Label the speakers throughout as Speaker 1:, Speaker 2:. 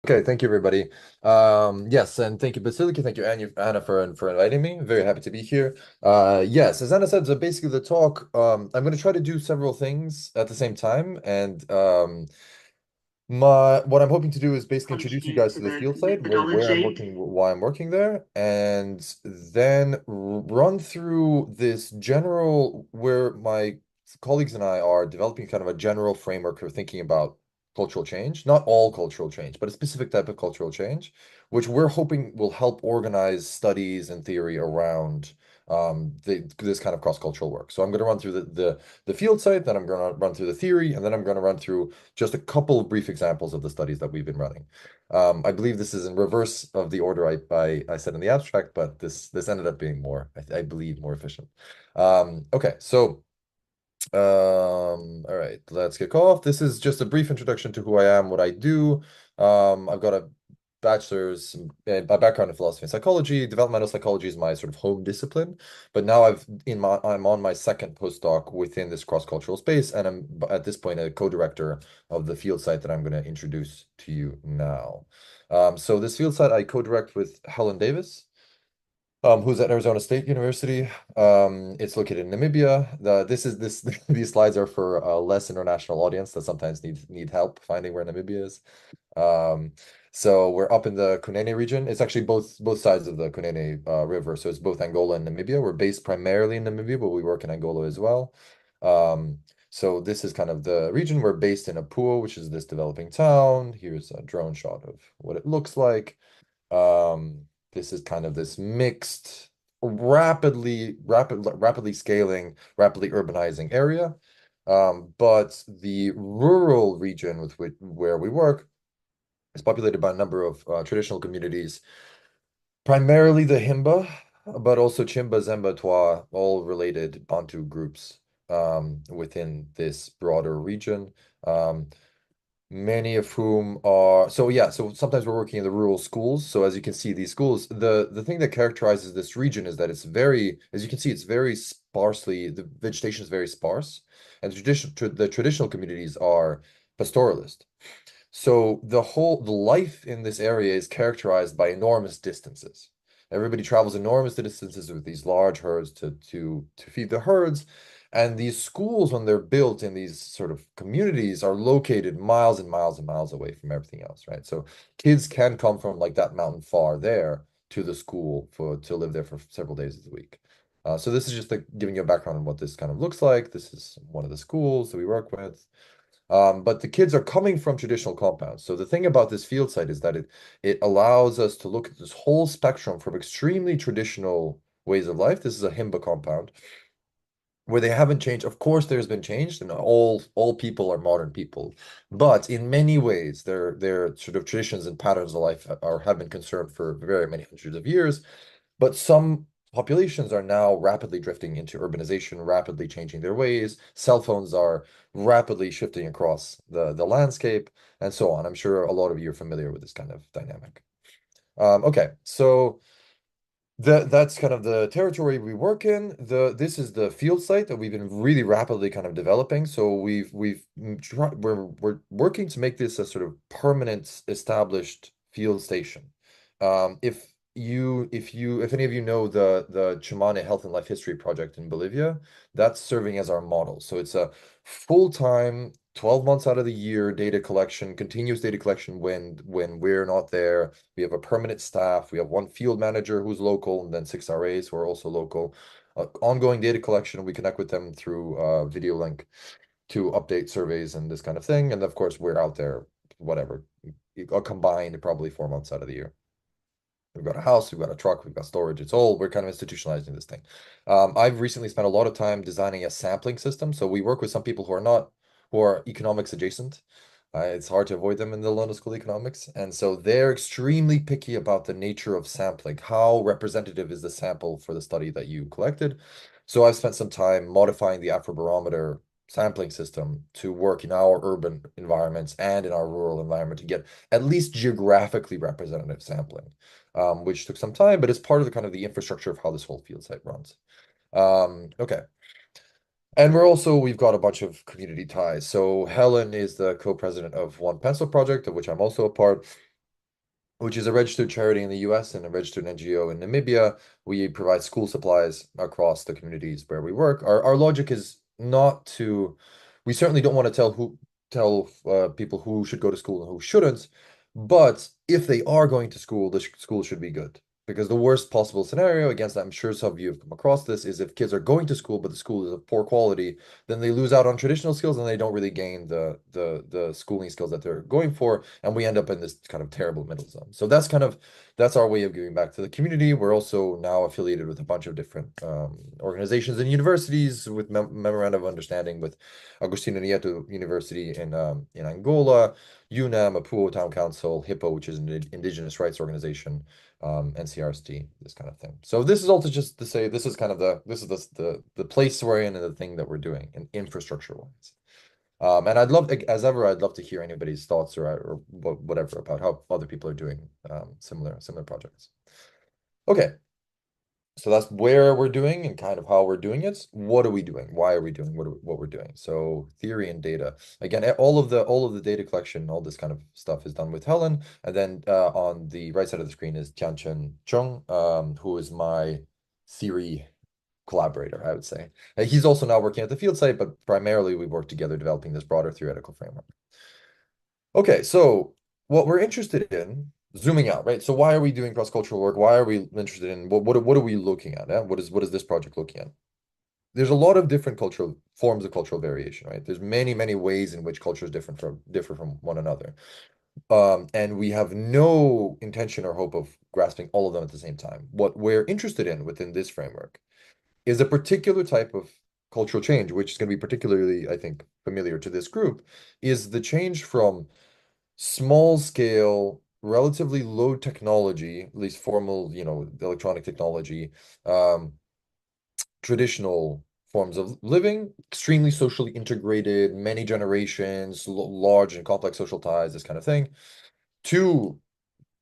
Speaker 1: Okay, thank you, everybody. Yes, and thank you, Basilika. Thank you, Anna, for inviting me. Very happy to be here. Yes, as Anna said, so basically the talk, I'm going to try to do several things at the same time, and what I'm hoping to do is basically introduce you
Speaker 2: Contribute
Speaker 1: guys
Speaker 2: to
Speaker 1: to the
Speaker 2: the
Speaker 1: field site, where I'm
Speaker 2: methodology.
Speaker 1: working, why I'm working there, and then run through this general where my colleagues and I are developing kind of a general framework for thinking about cultural change, not all cultural change, but a specific type of cultural change, which we're hoping will help organize studies and theory around this kind of cross-cultural work. So I'm going to run through the field site, then I'm going to run through the theory, and then I'm going to run through just a couple of brief examples of the studies that we've been running. I believe this is in reverse of the order I said in the abstract, but this ended up being more, I believe, more efficient. Okay, so all right, let's kick off. This is just a brief introduction to who I am, what I do. I've got a bachelor's, a background in philosophy and psychology. Developmental psychology is my sort of home discipline, but now I'm on my second postdoc within this cross-cultural space, and I'm at this point a co-director of the field site that I'm going to introduce to you now. So this field site I co-direct with Helen Davis, who's at Arizona State University. It's located in Namibia. This these slides are for a less international audience that sometimes need help finding where Namibia is. Um, so we're up in the Kunene region. It's actually both sides of the Kunene River. So it's both Angola and Namibia. We're based primarily in Namibia, but we work in Angola as well. Um, so this is kind of the region. We're based in Apua, which is this developing town. Here's a drone shot of what it looks like. This is kind of this mixed, rapidly scaling, rapidly urbanizing area. But the rural region where we work is populated by a number of traditional communities, primarily the Himba, but also Chimba, Zemba, Twa, all related Bantu groups within this broader region. Um, Many of whom are so sometimes we're working in the rural schools. So as you can see, these schools, the thing that characterizes this region is that it's very, as you can see, it's very sparsely, the vegetation is very sparse, and the traditional communities are pastoralist. So the life in this area is characterized by enormous distances. Everybody travels enormous distances with these large herds to feed the herds. And these schools, when they're built in these sort of communities, are located miles and miles and miles away from everything else, right? So kids can come from like that mountain far there to the school to live there for several days of the week. So this is just like giving you a background on what this kind of looks like. This is one of the schools that we work with. But the kids are coming from traditional compounds. So the thing about this field site is that it allows us to look at this whole spectrum from extremely traditional ways of life. This is a Himba compound where they haven't changed. Of course, there's been change, and all people are modern people. But in many ways, their sort of traditions and patterns of life have been conserved for very many hundreds of years. But some populations are now rapidly drifting into urbanization, rapidly changing their ways. Cell phones are rapidly shifting across the landscape, and so on. I'm sure a lot of you are familiar with this kind of dynamic. Okay, so that's kind of the territory we work in. This is the field site that we've been really rapidly kind of developing. So we're working to make this a sort of permanent established field station. If any of you know the Chimane Health and Life History Project in Bolivia, that's serving as our model. So it's a full-time 12 months out of the year data collection, continuous data collection when we're not there. We have a permanent staff. We have one field manager who's local, and then six RAs who are also local. Ongoing data collection. We connect with them through video link to update surveys and this kind of thing. And of course, we're out there, whatever, a combined probably 4 months out of the year. We've got a house, we've got a truck, we've got storage. We're kind of institutionalizing this thing. I've recently spent a lot of time designing a sampling system. So we work with some people who are economics adjacent. It's hard to avoid them in the London School of Economics. And so they're extremely picky about the nature of sampling. How representative is the sample for the study that you collected? So I've spent some time modifying the Afrobarometer sampling system to work in our urban environments and in our rural environment to get at least geographically representative sampling, which took some time, but it's part of the kind of the infrastructure of how this whole field site runs. Okay. And we've got a bunch of community ties. So Helen is the co-president of One Pencil Project, of which I'm also a part. which is a registered charity in the US and a registered NGO in Namibia. We provide school supplies across the communities where we work. Our logic is not to, we certainly don't want to tell people who should go to school and who shouldn't, but if they are going to school, the school should be good. Because the worst possible scenario, against I'm sure some of you have come across this, is if kids are going to school, but the school is of poor quality, then they lose out on traditional skills and they don't really gain the schooling skills that they're going for, and we end up in this kind of terrible middle zone. So that's our way of giving back to the community. We're also now affiliated with a bunch of different organizations and universities with memorandum of understanding with Agostinho Neto University in Angola, UNAM, Apuo Town Council, HIPPO, which is an indigenous rights organization, NCRST, this kind of thing. So this is also just to say this is kind of the place we're in and the thing that we're doing in infrastructure wise. And I'd love, as ever, I'd love to hear anybody's thoughts or whatever about how other people are doing similar projects. Okay, so that's where we're doing and kind of how we're doing it. What are we doing? Why are we doing what we're doing? So theory and data. Again, all of the data collection, all this kind of stuff is done with Helen. And then on the right side of the screen is Tianchen Chung, who is my theory collaborator, I would say. He's also now working at the field site, but primarily we work together developing this broader theoretical framework. Okay, so what we're interested in, zooming out, right? So why are we doing cross-cultural work? Why are we interested in what are we looking at? What is this project looking at? There's a lot of different cultural forms of cultural variation, right? There's many ways in which cultures differ from one another. And we have no intention or hope of grasping all of them at the same time. What we're interested in within this framework is a particular type of cultural change, which is going to be particularly, I think, familiar to this group, is the change from small scale, relatively low technology, at least formal, electronic technology, um, traditional forms of living, extremely socially integrated, many generations, large and complex social ties, this kind of thing, to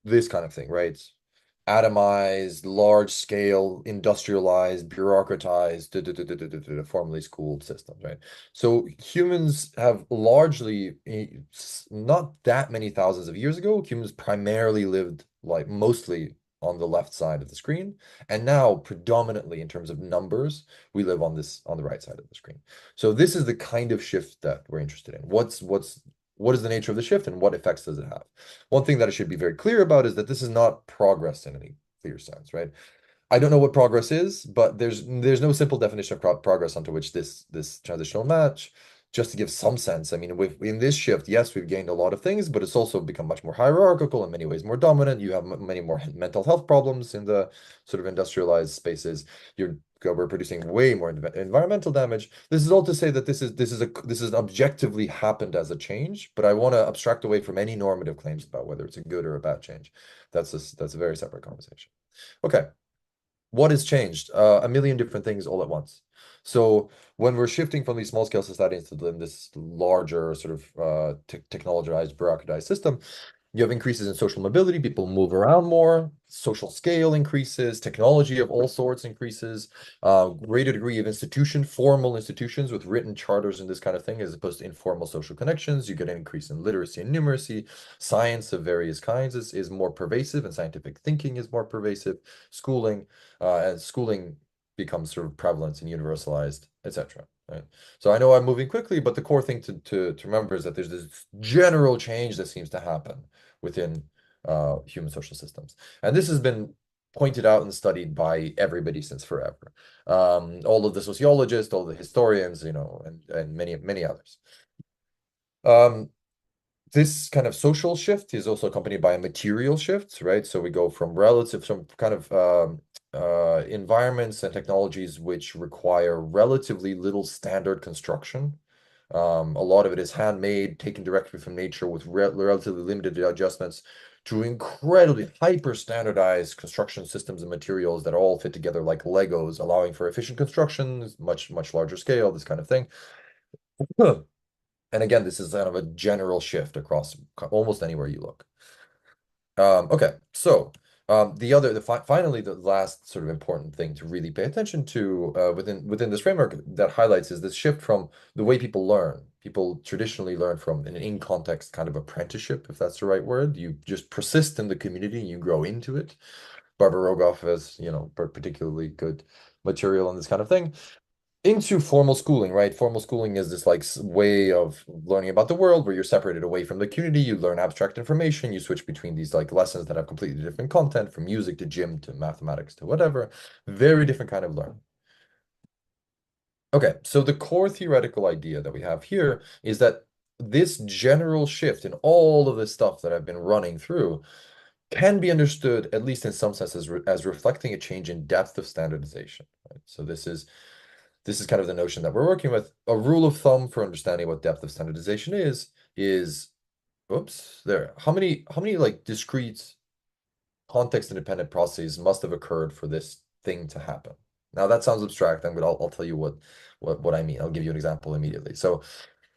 Speaker 1: this kind of thing, right? Atomized, large scale, industrialized, bureaucratized, formally schooled systems, right? So humans have largely, not that many thousands of years ago, humans primarily lived like mostly on the left side of the screen. And now predominantly in terms of numbers, we live on the right side of the screen. So this is the kind of shift that we're interested in. What is the nature of the shift and what effects does it have? One thing that I should be very clear about is that this is not progress in any clear sense, right? I don't know what progress is, but there's no simple definition of progress onto which this transitional match. Just to give some sense, I mean, in this shift, yes, we've gained a lot of things, but it's also become much more hierarchical, in many ways more dominant. You have many more mental health problems in the sort of industrialized spaces. We're producing way more environmental damage. This is all to say that this is objectively happened as a change, but I want to abstract away from any normative claims about whether it's a good or a bad change. That's a very separate conversation. Okay. What has changed? A million different things all at once. So when we're shifting from these small scale societies to this larger sort of technologized, bureaucratized system, you have increases in social mobility. People move around more. Social scale increases. Technology of all sorts increases. Greater degree of formal institutions with written charters and this kind of thing, as opposed to informal social connections. You get an increase in literacy and numeracy. Science of various kinds is more pervasive, and scientific thinking is more pervasive. Schooling becomes sort of prevalent and universalized, etc. Right. So I know I'm moving quickly, but the core thing to remember is that there's this general change that seems to happen within human social systems. And this has been pointed out and studied by everybody since forever. All of the sociologists, all the historians, and many others. Um, this kind of social shift is also accompanied by a material shift, right? So we go from kind of environments and technologies which require relatively little standard construction. A lot of it is handmade, taken directly from nature with relatively limited adjustments, to incredibly hyper standardized construction systems and materials that all fit together like Legos, allowing for efficient construction, much larger scale, this kind of thing. And again, this is kind of a general shift across almost anywhere you look. Okay, so Finally, the last sort of important thing to really pay attention to within this framework that highlights is this shift from the way people learn. People traditionally learn from an in-context kind of apprenticeship, if that's the right word. You just persist in the community and you grow into it. Barbara Rogoff has, particularly good material on this kind of thing into formal schooling, right? Formal schooling is this like way of learning about the world where you're separated away from the community, you learn abstract information, you switch between these like lessons that have completely different content, from music to gym to mathematics to whatever. Very different kind of learning. Okay, so the core theoretical idea that we have here is that this general shift in all of this stuff that I've been running through can be understood, at least in some sense, as reflecting a change in depth of standardization. Right? So this is kind of the notion that we're working with. A rule of thumb for understanding what depth of standardization is, oops, there. How many like discrete context independent processes must have occurred for this thing to happen? Now that sounds abstract. I'll tell you what I mean. I'll give you an example immediately. So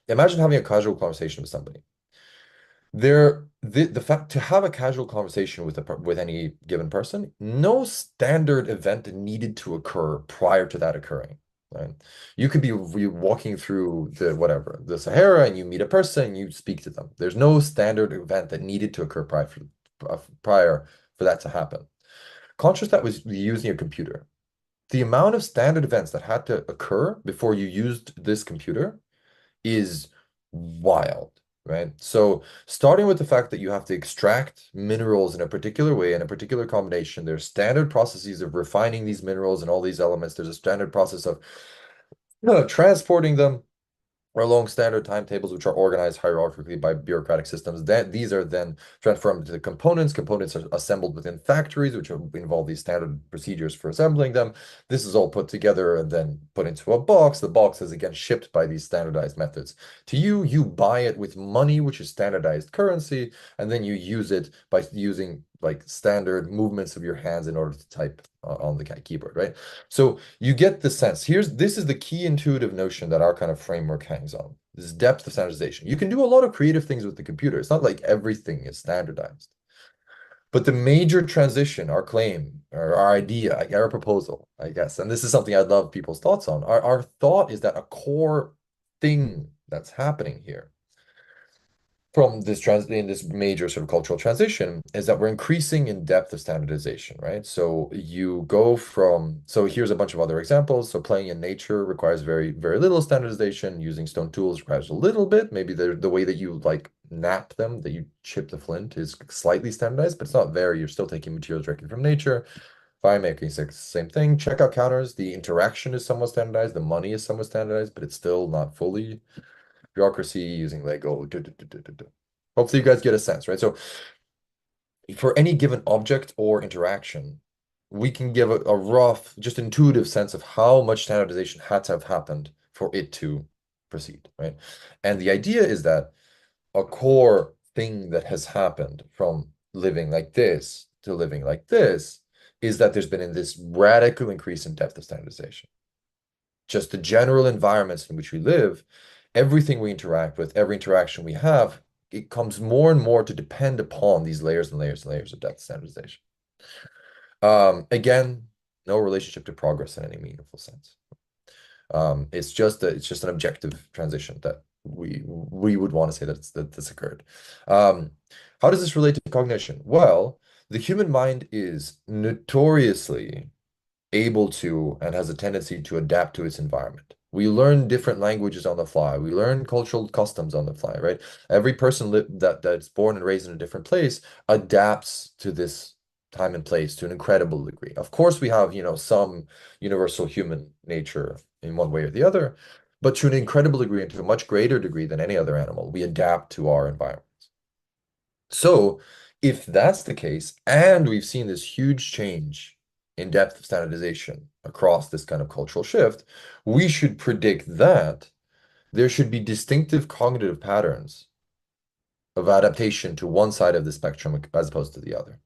Speaker 1: imagine having a casual conversation with somebody. The fact to have a casual conversation with any given person, no standard event needed to occur prior to that occurring, right? You could be walking through the Sahara, and you meet a person and you speak to them. There's no standard event that needed to occur prior for that to happen. Conscious that was using a computer. The amount of standard events that had to occur before you used this computer is wild, right? So starting with the fact that you have to extract minerals in a particular way, in a particular combination, there's standard processes of refining these minerals and all these elements. There's a standard process of transporting them or along standard timetables, which are organized hierarchically by bureaucratic systems. That these are then transformed into the components. Components are assembled within factories, which involve these standard procedures for assembling them. This is all put together and then put into a box. The box is again shipped by these standardized methods to you. You buy it with money, which is standardized currency, and then you use it by using like standard movements of your hands in order to type on the keyboard, right? So you get the sense. This is the key intuitive notion that our kind of framework hangs on. This depth of standardization. You can do a lot of creative things with the computer. It's not like everything is standardized. But the major transition, our claim, or our idea, our proposal, I guess, and this is something I'd love people's thoughts on. Our thought is that a core thing that's happening here from this major sort of cultural transition is that we're increasing in depth of standardization, right? So you go from, so here's a bunch of other examples. So playing in nature requires very, very little standardization. Using stone tools requires a little bit. Maybe the way that you like nap them, that you chip the flint is slightly standardized, but it's not very, you're still taking materials directly from nature. Fine making same thing. Checkout counters, the interaction is somewhat standardized, the money is somewhat standardized, but it's still not fully bureaucracy using Lego. Hopefully you guys get a sense, right? So for any given object or interaction, we can give a rough, just intuitive sense of how much standardization had to have happened for it to proceed, right? And the idea is that a core thing that has happened from living like this to living like this is that there's been in this radical increase in depth of standardization. Just the general environments in which we live, everything we interact with, every interaction we have, it comes more and more to depend upon these layers and layers and layers of depth standardization. Again, no relationship to progress in any meaningful sense. It's just an objective transition that we would want to say that this occurred. How does this relate to cognition? Well, the human mind is notoriously able to and has a tendency to adapt to its environment. We learn different languages on the fly. We learn cultural customs on the fly, right? Every person that's born and raised in a different place adapts to this time and place to an incredible degree. Of course, we have, some universal human nature in one way or the other, but to an incredible degree and to a much greater degree than any other animal, we adapt to our environment. So if that's the case, and we've seen this huge change in depth of standardization across this kind of cultural shift, we should predict that there should be distinctive cognitive patterns of adaptation to one side of the spectrum as opposed to the other.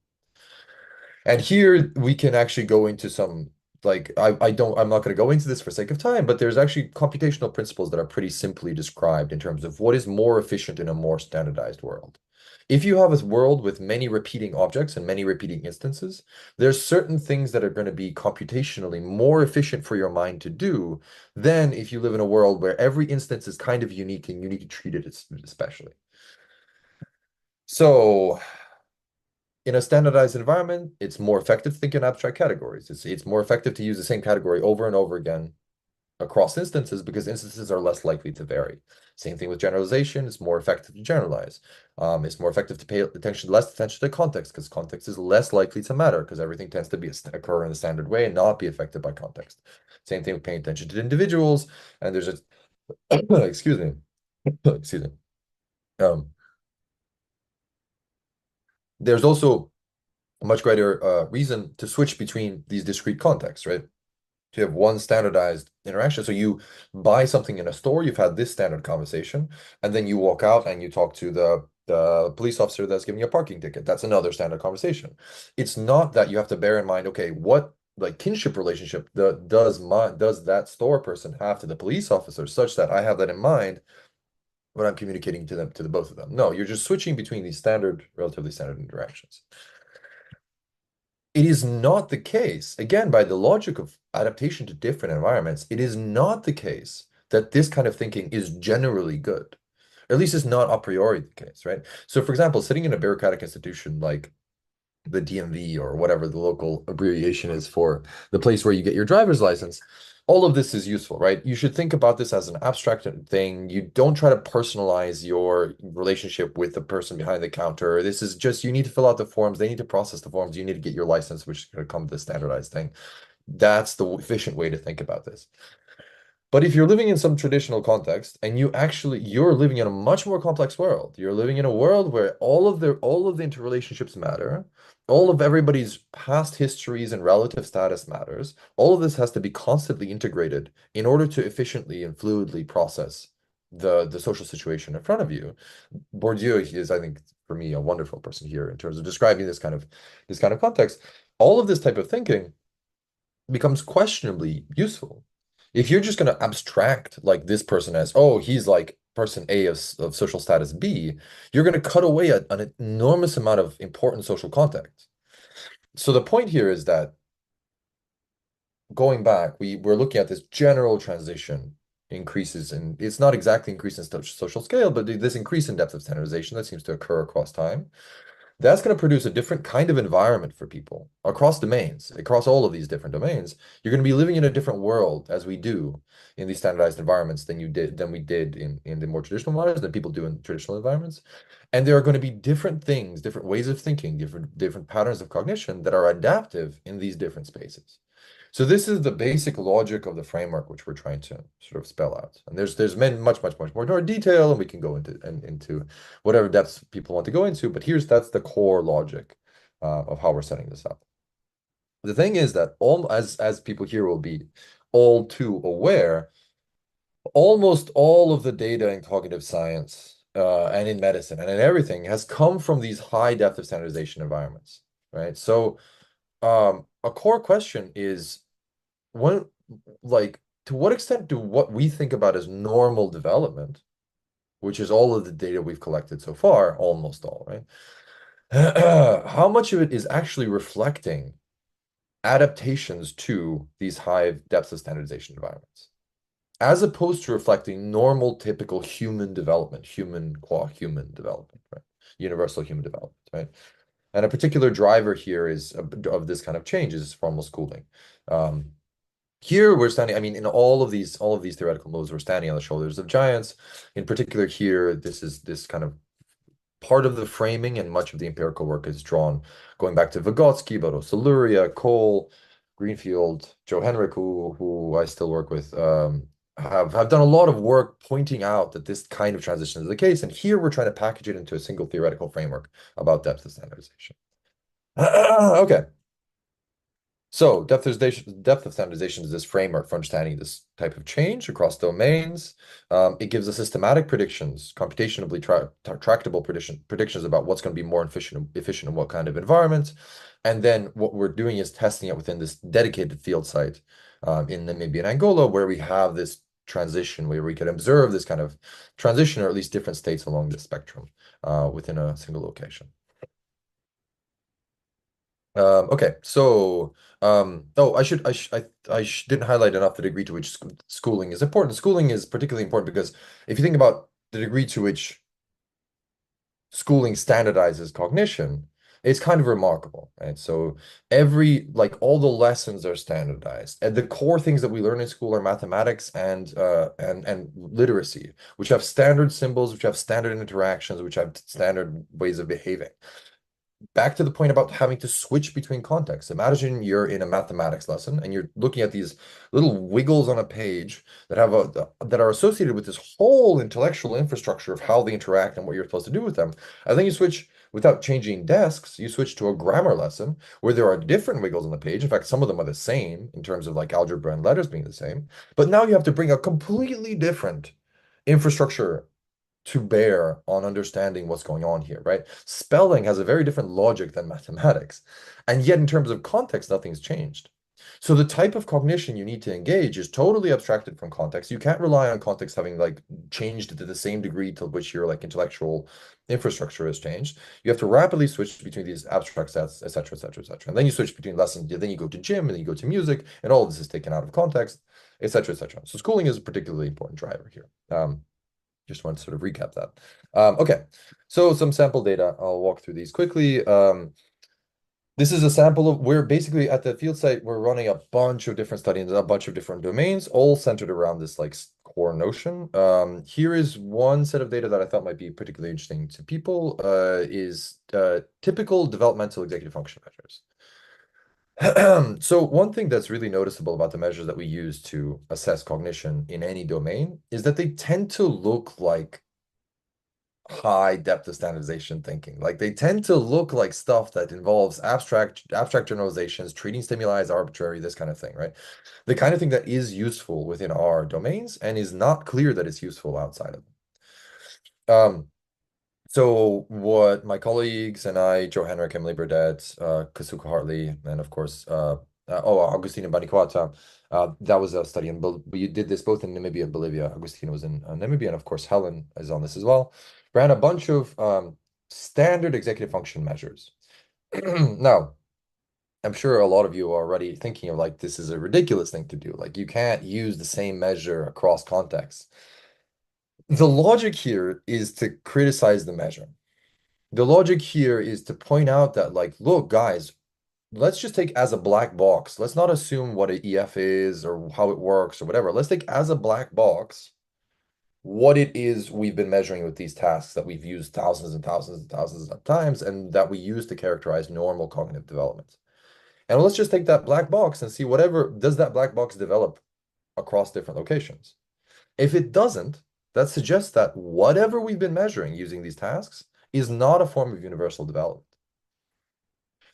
Speaker 1: And here we can actually go into some I'm not going to go into this for sake of time, but there's actually computational principles that are pretty simply described in terms of what is more efficient in a more standardized world. If you have a world with many repeating objects and many repeating instances, there's certain things that are going to be computationally more efficient for your mind to do than if you live in a world where every instance is kind of unique and you need to treat it especially. So in a standardized environment, it's more effective to think in abstract categories. It's more effective to use the same category over and over again across instances because instances are less likely to vary. Same thing with generalization. It's more effective to generalize. It's more effective to pay less attention to context because context is less likely to matter because everything tends to occur in a standard way and not be affected by context. Same thing with paying attention to individuals. And there's just, excuse me, excuse me. Um, there's also a much greater reason to switch between these discrete contexts, right? To have one standardized interaction. So you buy something in a store, you've had this standard conversation, and then you walk out and you talk to the police officer that's giving you a parking ticket. That's another standard conversation. It's not that you have to bear in mind, okay, what like kinship relationship does that store person have to the police officer such that I have that in mind when I'm communicating to them to the both of them. No, you're just switching between these standard, relatively standard interactions. It is not the case, again, by the logic of adaptation to different environments, it is not the case that this kind of thinking is generally good. Or at least it's not a priori the case, right? So, for example, sitting in a bureaucratic institution like the DMV or whatever the local abbreviation is for the place where you get your driver's license, all of this is useful, right? You should think about this as an abstract thing. You don't try to personalize your relationship with the person behind the counter. This is just, you need to fill out the forms. They need to process the forms. You need to get your license, which is going to come to the standardized thing. That's the efficient way to think about this. But if you're living in some traditional context and you're living in a much more complex world. You're living in a world where all of the interrelationships matter. All of everybody's past histories and relative status matters. All of this has to be constantly integrated in order to efficiently and fluidly process the social situation in front of you. Bourdieu is, I think, for me, a wonderful person here in terms of describing this kind of context. All of this type of thinking becomes questionably useful. If you're just going to abstract like this person as, oh, he's like person A of social status B, you're going to cut away an enormous amount of important social context. So the point here is that going back, we're looking at this general transition increases, and it's not exactly increase in social scale, but this increase in depth of standardization that seems to occur across time. That's going to produce a different kind of environment for people across domains, across all of these different domains. You're going to be living in a different world as we do in these standardized environments than we did in the more traditional environments, than people do in traditional environments. And there are going to be different things, different ways of thinking, different patterns of cognition that are adaptive in these different spaces. So this is the basic logic of the framework which we're trying to sort of spell out. And there's much more detail, and we can go into whatever depths people want to go into. But that's the core logic of how we're setting this up. The thing is that as people here will be all too aware, almost all of the data in cognitive science and in medicine and in everything has come from these high depth of standardization environments, right? So a core question is when, like, to what extent do what we think about as normal development, which is all of the data we've collected so far, almost all, right? How much of it is actually reflecting adaptations to these high depths of standardization environments, as opposed to reflecting normal, typical human development, human qua human development, right? Universal human development, right? And a particular driver here of this kind of change is formal schooling. Here we're standing, I mean, in all of these theoretical modes, we're standing on the shoulders of giants. In particular, here, this kind of part of the framing, and much of the empirical work is drawn going back to Vygotsky, Bodo Luria, Cole, Greenfield, Joe Henrik, who I still work with, have done a lot of work pointing out that this kind of transition is the case. And here we're trying to package it into a single theoretical framework about depth of standardization. Okay. So depth of standardization is this framework for understanding this type of change across domains. It gives us systematic predictions, computationally tractable predictions about what's going to be more efficient in what kind of environment. And then what we're doing is testing it within this dedicated field site in Namibia and Angola, where we have this transition where we can observe this kind of transition, or at least different states along the spectrum within a single location. Okay, so oh, I didn't highlight enough the degree to which schooling is important. Schooling is particularly important because if you think about the degree to which schooling standardizes cognition, it's kind of remarkable, right? So like all the lessons are standardized, and the core things that we learn in school are mathematics and literacy, which have standard symbols, which have standard interactions, which have standard ways of behaving. Back to the point about having to switch between contexts. Imagine you're in a mathematics lesson and you're looking at these little wiggles on a page that that are associated with this whole intellectual infrastructure of how they interact and what you're supposed to do with them. And then you switch without changing desks, you switch to a grammar lesson where there are different wiggles on the page. In fact, some of them are the same in terms of like algebra and letters being the same. But now you have to bring a completely different infrastructure to bear on understanding what's going on here, right? Spelling has a very different logic than mathematics. And yet, in terms of context, nothing's changed. So the type of cognition you need to engage is totally abstracted from context. You can't rely on context having like changed to the same degree to which your like intellectual infrastructure has changed. You have to rapidly switch between these abstract sets, et cetera, et cetera, et cetera. And then you switch between lessons, then you go to gym, and then you go to music, and all of this is taken out of context, et cetera, et cetera. So schooling is a particularly important driver here. Just want to sort of recap that. Okay, so some sample data. I'll walk through these quickly. This is a sample of where basically at the field site, we're running a bunch of different studies, a bunch of different domains, all centered around this like core notion. Here is one set of data that I thought might be particularly interesting to people, is typical developmental executive function measures. So one thing that's really noticeable about the measures that we use to assess cognition in any domain is that they tend to look like high depth of standardization thinking. Like they tend to look like stuff that involves abstract generalizations, treating stimuli as arbitrary, this kind of thing, right? The kind of thing that is useful within our domains and is not clear that it's useful outside of them. So what my colleagues and I, Joe Henrik, Emily Burdett, Kasuka Hartley, and of course, Agustina Baniquata, that was a study in, we did this both in Namibia and Bolivia. Agustina was in Namibia, and of course, Helen is on this as well. Ran a bunch of standard executive function measures. Now, I'm sure a lot of you are already thinking of like, this is a ridiculous thing to do. Like, you can't use the same measure across contexts. The logic here is to criticize the measure. The logic here is to point out that, like, look, guys, let's just take as a black box. Let's not assume what an EF is or how it works or whatever. Let's take as a black box what it is we've been measuring with these tasks that we've used thousands and thousands and thousands of times and that we use to characterize normal cognitive development. And let's just take that black box and see whatever does that black box develop across different locations. If it doesn't, that suggests that whatever we've been measuring using these tasks is not a form of universal development.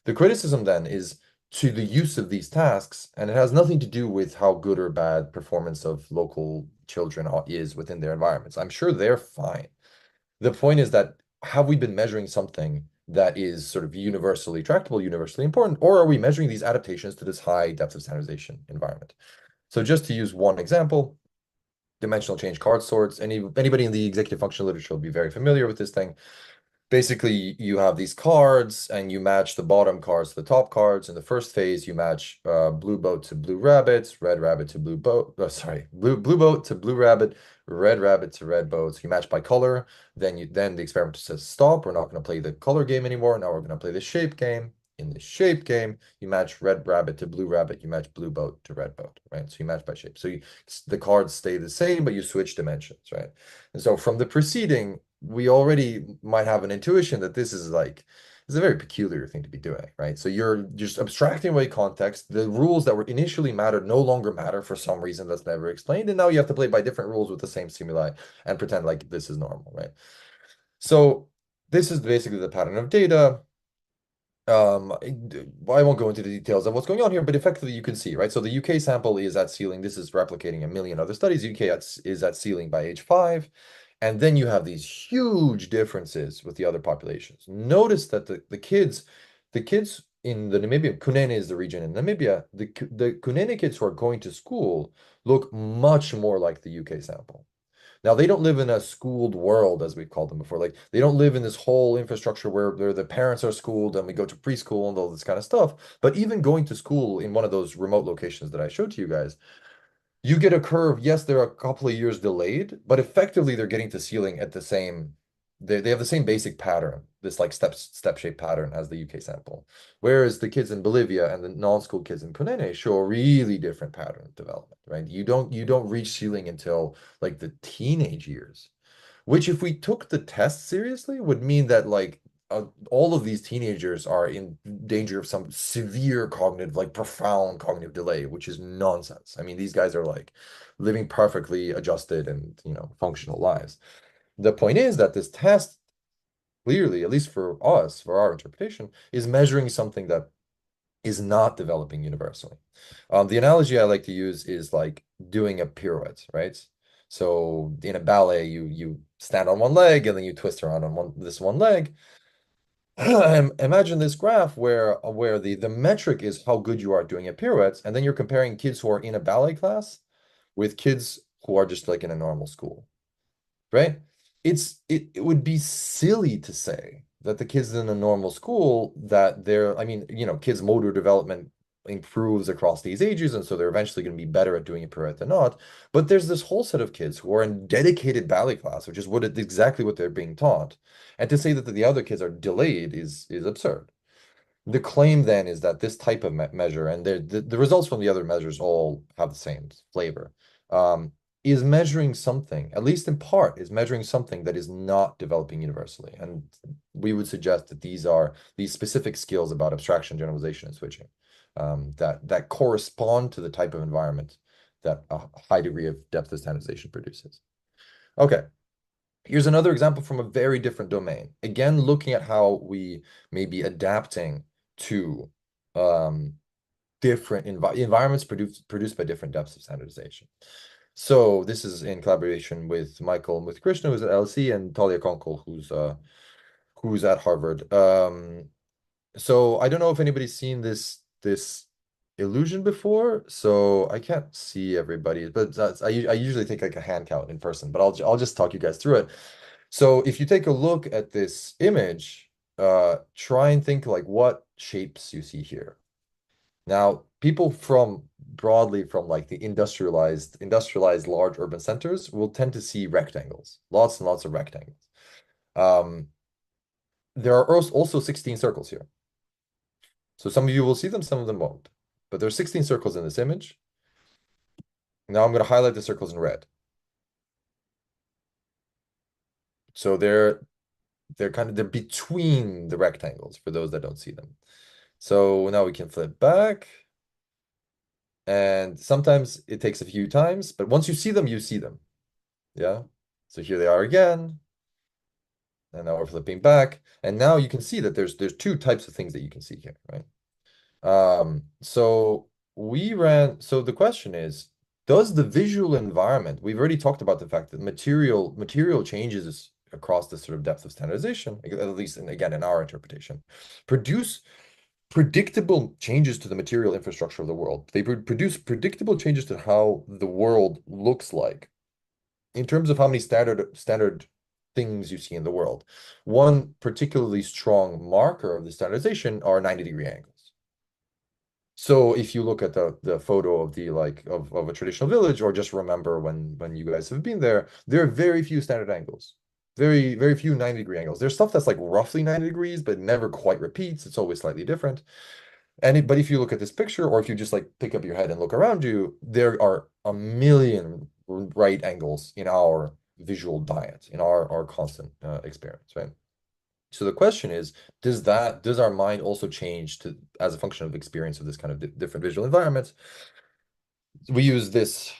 Speaker 1: The criticism then is to the use of these tasks, and it has nothing to do with how good or bad performance of local children is within their environments. I'm sure they're fine. The point is that have we been measuring something that is sort of universally tractable, universally important, or are we measuring these adaptations to this high depth of standardization environment? So just to use one example, dimensional change card sorts. Anybody in the executive function literature will be very familiar with this thing. Basically, you have these cards and you match the bottom cards to the top cards. In the first phase, you match blue boat to blue rabbit, red rabbit to blue boat. Oh, sorry, blue boat to blue rabbit, red rabbit to red boat. So you match by color. Then the experimenter says, stop. We're not going to play the color game anymore. Now we're going to play the shape game. In the shape game, you match red rabbit to blue rabbit. You match blue boat to red boat, right? So you match by shape. So the cards stay the same, but you switch dimensions, right? And so from the preceding, we already might have an intuition that this is like, it's a very peculiar thing to be doing, right? So you're just abstracting away context. The rules that were initially mattered no longer matter for some reason that's never explained. And now you have to play by different rules with the same stimuli and pretend like this is normal, right? So this is basically the pattern of data. I won't go into the details of what's going on here, but effectively you can see, right? So the UK sample is at ceiling. This is replicating a million other studies. UK is at ceiling by age 5. And then you have these huge differences with the other populations. Notice that the kids in the Namibia, Kunene is the region in Namibia, the Kunene kids who are going to school look much more like the UK sample. Now, they don't live in a schooled world, as we called them before. Like, they don't live in this whole infrastructure where the parents are schooled and we go to preschool and all this kind of stuff. But even going to school in one of those remote locations that I showed to you guys, you get a curve. Yes, they're a couple of years delayed, but effectively they're getting to ceiling at the same. They have the same basic pattern, this like step shape pattern as the UK sample. Whereas the kids in Bolivia and the non-school kids in Cunene show a really different pattern of development, right? You don't reach ceiling until like the teenage years, which if we took the test seriously would mean that like all of these teenagers are in danger of some severe cognitive, like profound cognitive delay, which is nonsense. I mean, these guys are like living perfectly adjusted and, functional lives. The point is that this test clearly, at least for us, for our interpretation, is measuring something that is not developing universally. The analogy I like to use is like doing a pirouette, right? So in a ballet, you stand on one leg and then you twist around on one leg. Imagine this graph where the metric is how good you are at doing a pirouette, and then you're comparing kids who are in a ballet class with kids who are just like in a normal school, right? It would be silly to say that the kids in a normal school that they're, I mean, kids' motor development improves across these ages, and so they're eventually going to be better at doing a pirouette than not. But there's this whole set of kids who are in dedicated ballet class, which is exactly what they're being taught. And to say that the other kids are delayed is absurd. The claim then is that this type of measure, and the results from the other measures all have the same flavor, um, is measuring something, at least in part, is measuring something that is not developing universally. And we would suggest that these are these specific skills about abstraction, generalization, and switching, that correspond to the type of environment that a high degree of depth of standardization produces. Okay. Here's another example from a very different domain. Again, looking at how we may be adapting to um, different environments produced by different depths of standardization. So this is in collaboration with Michael and with Krishna, who's at LSE, and Talia Konkol, who's at Harvard. So I don't know if anybody's seen this illusion before, so I can't see everybody, but I usually take like a hand count in person, but I'll just talk you guys through it. So if you take a look at this image, try and think like what shapes you see here. Now, people from broadly from like the industrialized large urban centers will tend to see rectangles, lots and lots of rectangles. Um, there are also 16 circles here. So some of you will see them, some of them won't. But there are 16 circles in this image. Now I'm going to highlight the circles in red. So they're between the rectangles for those that don't see them. So now we can flip back. And sometimes it takes a few times, but once you see them, you see them. Yeah. So here they are again. And now we're flipping back. And now you can see that there's two types of things that you can see here, right? So the question is, does the visual environment, we've already talked about the fact that material changes across the sort of depth of standardization, at least again in our interpretation, produce predictable changes to the material infrastructure of the world. They produce predictable changes to how the world looks like in terms of how many standard things you see in the world. One particularly strong marker of the standardization are 90-degree angles. So if you look at the photo of the of a traditional village, or just remember when you guys have been there are very few standard angles. Very, very few 90-degree angles. There's stuff that's like roughly 90 degrees, but never quite repeats. It's always slightly different. But if you look at this picture, or if you just like pick up your head and look around you, there are a million right angles in our visual diet, in our constant experience, right? So the question is, does our mind also change to as a function of experience of this kind of different visual environments? We use this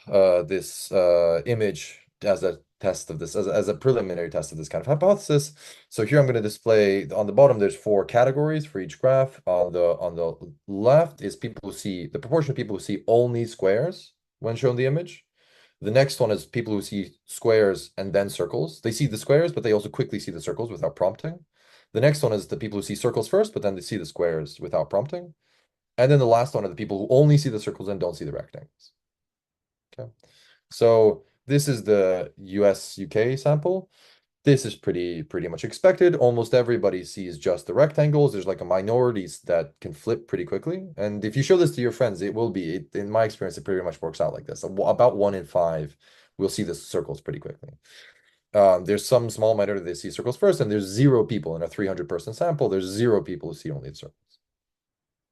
Speaker 1: image as a test of this, as a preliminary test of this kind of hypothesis. So here I'm going to display on the bottom, there's 4 categories for each graph. On the left is people who see the proportion of people who see only squares when shown the image. The next one is people who see squares and then circles. They see the squares, but they also quickly see the circles without prompting. The next one is the people who see circles first, but then they see the squares without prompting. And then the last one are the people who only see the circles and don't see the rectangles. Okay. So this is the US UK sample. This is pretty much expected. Almost everybody sees just the rectangles. There's like a minorities that can flip pretty quickly. And if you show this to your friends, it will be, in my experience, it pretty much works out like this. About 1 in 5 will see the circles pretty quickly. There's some small minority that see circles first, and there's 0 people in a 300-person sample. There's 0 people who see only the circles.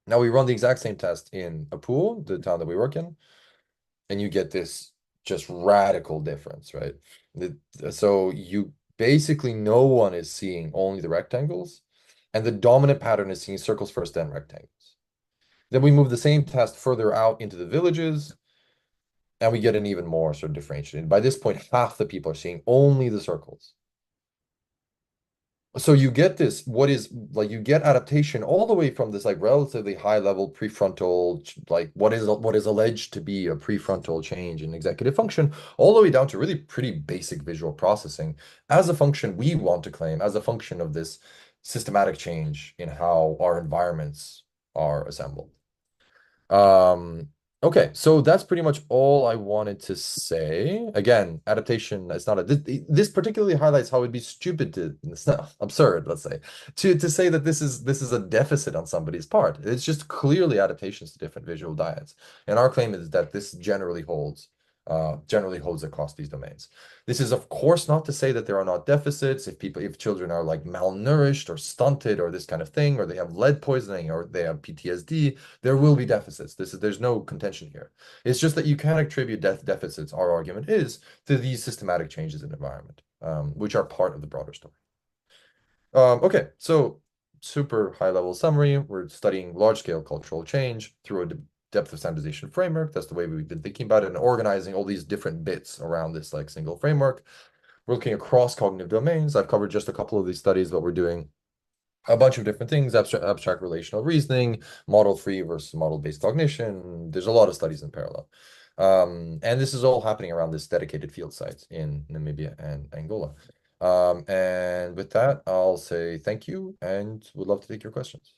Speaker 1: Now we run the exact same test in a pool, the town that we work in, and you get this just radical difference, right? So you basically no one is seeing only the rectangles, and the dominant pattern is seeing circles first, then rectangles. Then we move the same test further out into the villages, and we get an even more sort of differentiated. By this point, half the people are seeing only the circles. So you get this, what is like you get adaptation all the way from this like relatively high level prefrontal, like what is alleged to be a prefrontal change in executive function, all the way down to really pretty basic visual processing as a function we want to claim as a function of this systematic change in how our environments are assembled. Um, okay, so that's pretty much all I wanted to say. Again, adaptation is not a this particularly highlights how it'd be stupid to it's not absurd, let's say, to say that this is a deficit on somebody's part. It's just clearly adaptations to different visual diets. And our claim is that this generally holds across these domains. This is, of course, not to say that there are not deficits. If children are like malnourished or stunted or this kind of thing, or they have lead poisoning or they have PTSD, there will be deficits. There's no contention here. It's just that you can attribute deficits, our argument is, to these systematic changes in environment, which are part of the broader story. Okay, so super high level summary. We're studying large scale cultural change through a depth of standardization framework. That's the way we've been thinking about it and organizing all these different bits around this like single framework. We're looking across cognitive domains. I've covered just a couple of these studies, but we're doing a bunch of different things, abstract relational reasoning, model-free versus model-based cognition. There's a lot of studies in parallel. And this is all happening around this dedicated field site in Namibia and Angola. And with that, I'll say thank you and would love to take your questions.